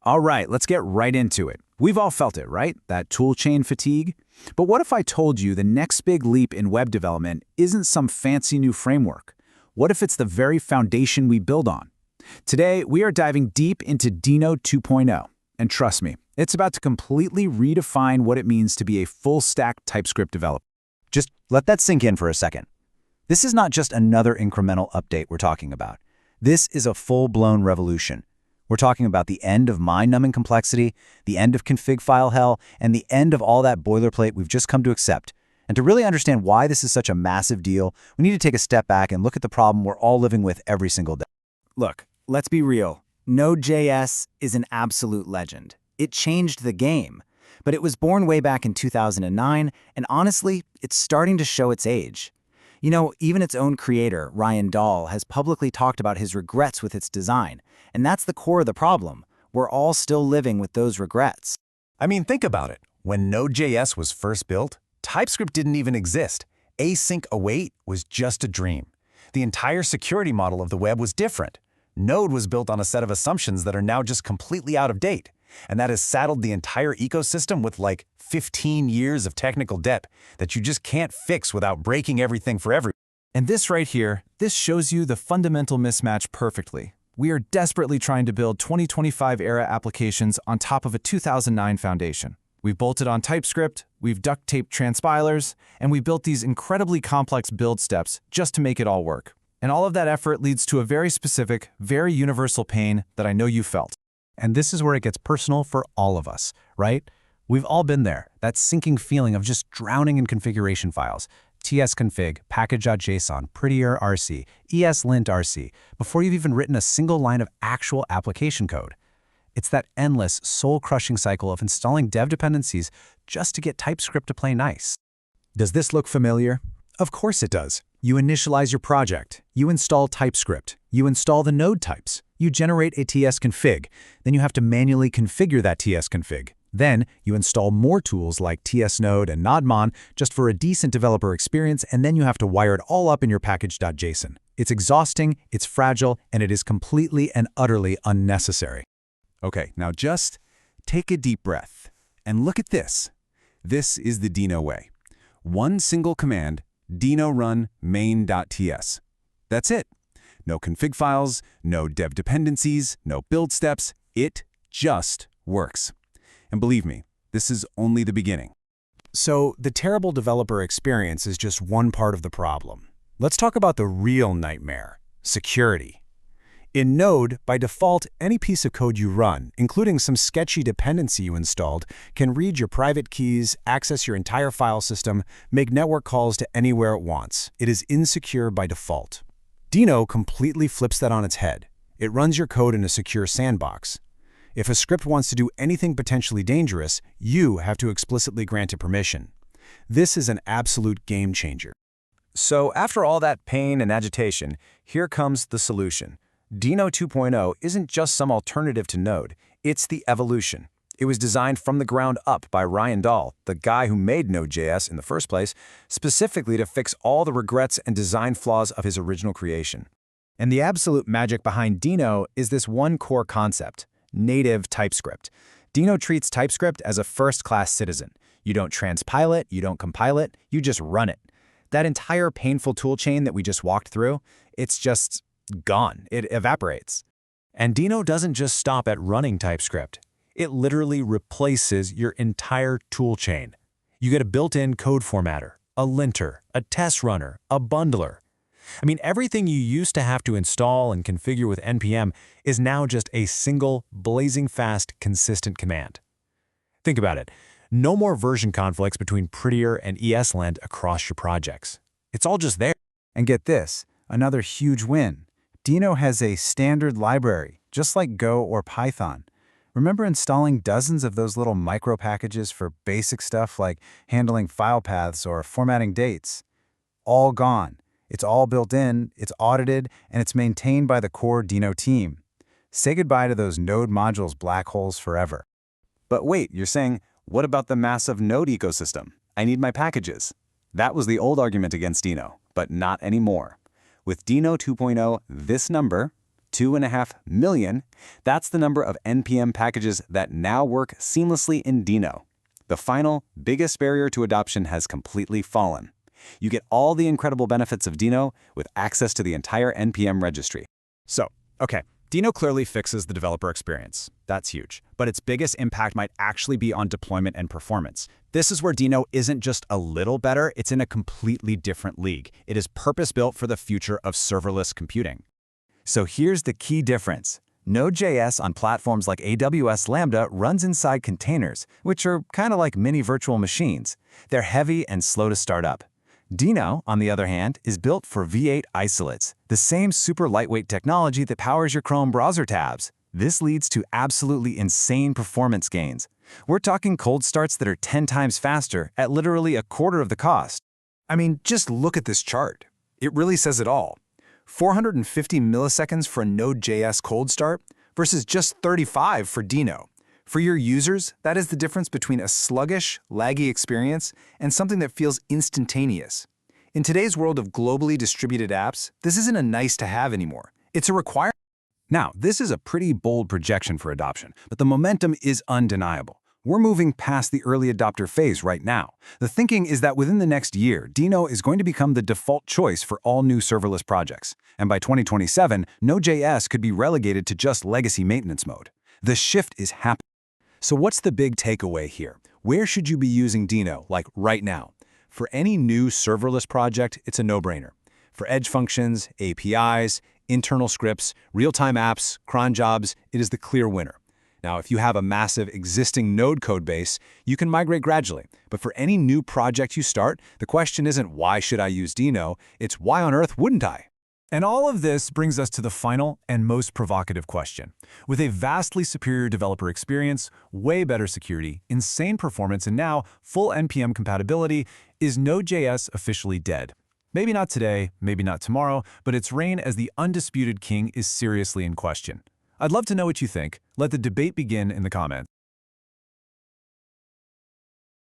All right, let's get right into it. We've all felt it, right? That toolchain fatigue. But what if I told you the next big leap in web development isn't some fancy new framework? What if it's the very foundation we build on? Today, we are diving deep into Deno 2.0. And trust me, it's about to completely redefine what it means to be a full-stack TypeScript developer. Just let that sink in for a second. This is not just another incremental update we're talking about. This is a full-blown revolution. We're talking about the end of mind-numbing complexity, the end of config file hell, and the end of all that boilerplate we've just come to accept. And to really understand why this is such a massive deal, we need to take a step back and look at the problem we're all living with every single day. Look, let's be real. Node.js is an absolute legend. It changed the game. But it was born way back in 2009, and honestly, it's starting to show its age. You know, even its own creator, Ryan Dahl, has publicly talked about his regrets with its design. And that's the core of the problem. We're all still living with those regrets. I mean, think about it. When Node.js was first built, TypeScript didn't even exist. Async await was just a dream. The entire security model of the web was different. Node was built on a set of assumptions that are now just completely out of date. And that has saddled the entire ecosystem with like 15 years of technical debt that you just can't fix without breaking everything for everyone. And this right here, this shows you the fundamental mismatch perfectly. We are desperately trying to build 2025-era applications on top of a 2009 foundation. We've bolted on TypeScript, we've duct-taped transpilers, and we built these incredibly complex build steps just to make it all work. And all of that effort leads to a very specific, very universal pain that I know you felt. And this is where it gets personal for all of us, right? We've all been there, that sinking feeling of just drowning in configuration files. tsconfig, package.json, prettier RC, ESLint RC, before you've even written a single line of actual application code. It's that endless, soul-crushing cycle of installing dev dependencies just to get TypeScript to play nice. Does this look familiar? Of course it does. You initialize your project, you install TypeScript, you install the node types, you generate a tsconfig, then you have to manually configure that tsconfig. Then you install more tools like tsnode and nodmon just for a decent developer experience, and then you have to wire it all up in your package.json. It's exhausting, it's fragile, and it is completely and utterly unnecessary. Okay, now just take a deep breath and look at this. This is the Deno way. One single command, Deno run main.ts. That's it. No config files, no dev dependencies, no build steps. It just works. And believe me, this is only the beginning. So the terrible developer experience is just one part of the problem. Let's talk about the real nightmare, security. In Node, by default, any piece of code you run, including some sketchy dependency you installed, can read your private keys, access your entire file system, make network calls to anywhere it wants. It is insecure by default. Deno completely flips that on its head. It runs your code in a secure sandbox. If a script wants to do anything potentially dangerous, you have to explicitly grant it permission. This is an absolute game changer. So after all that pain and agitation, here comes the solution. Deno 2.0 isn't just some alternative to Node, it's the evolution. It was designed from the ground up by Ryan Dahl, the guy who made Node.js in the first place, specifically to fix all the regrets and design flaws of his original creation. And the absolute magic behind Deno is this one core concept: native TypeScript. Deno treats TypeScript as a first-class citizen. You don't transpile it, you don't compile it, you just run it. That entire painful toolchain that we just walked through, it's just gone. It evaporates. And Deno doesn't just stop at running TypeScript. It literally replaces your entire toolchain. You get a built-in code formatter, a linter, a test runner, a bundler. I mean, everything you used to have to install and configure with NPM is now just a single, blazing fast, consistent command. Think about it. No more version conflicts between prettier and ESLint across your projects. It's all just there. And get this, another huge win. Deno has a standard library, just like Go or Python. Remember installing dozens of those little micro packages for basic stuff like handling file paths or formatting dates? All gone. It's all built in, it's audited, and it's maintained by the core Deno team. Say goodbye to those Node modules black holes forever. But wait, you're saying, what about the massive Node ecosystem? I need my packages. That was the old argument against Deno, but not anymore. With Deno 2.0, this number, 2.5 million, that's the number of NPM packages that now work seamlessly in Deno. The final, biggest barrier to adoption has completely fallen. You get all the incredible benefits of Deno with access to the entire NPM registry. So, okay, Deno clearly fixes the developer experience. That's huge. But its biggest impact might actually be on deployment and performance. This is where Deno isn't just a little better, it's in a completely different league. It is purpose-built for the future of serverless computing. So here's the key difference. Node.js on platforms like AWS Lambda runs inside containers, which are kind of like mini virtual machines. They're heavy and slow to start up. Deno, on the other hand, is built for V8 isolates, the same super lightweight technology that powers your Chrome browser tabs. This leads to absolutely insane performance gains. We're talking cold starts that are 10 times faster at literally a quarter of the cost. I mean, just look at this chart. It really says it all. 450 milliseconds for a Node.js cold start versus just 35 for Deno. For your users, that is the difference between a sluggish, laggy experience and something that feels instantaneous. In today's world of globally distributed apps, this isn't a nice-to-have anymore. It's a requirement. Now, this is a pretty bold projection for adoption, but the momentum is undeniable. We're moving past the early adopter phase right now. The thinking is that within the next year, Deno is going to become the default choice for all new serverless projects. And by 2027, Node.js could be relegated to just legacy maintenance mode. The shift is happening. So what's the big takeaway here? Where should you be using Deno, like right now? For any new serverless project, it's a no-brainer. For edge functions, APIs, internal scripts, real-time apps, cron jobs, it is the clear winner. Now, if you have a massive existing Node code base, you can migrate gradually. But for any new project you start, the question isn't why should I use Deno, it's why on earth wouldn't I? And all of this brings us to the final and most provocative question. With a vastly superior developer experience, way better security, insane performance, and now full NPM compatibility, is Node.js officially dead? Maybe not today, maybe not tomorrow, but its reign as the undisputed king is seriously in question. I'd love to know what you think. Let the debate begin in the comments.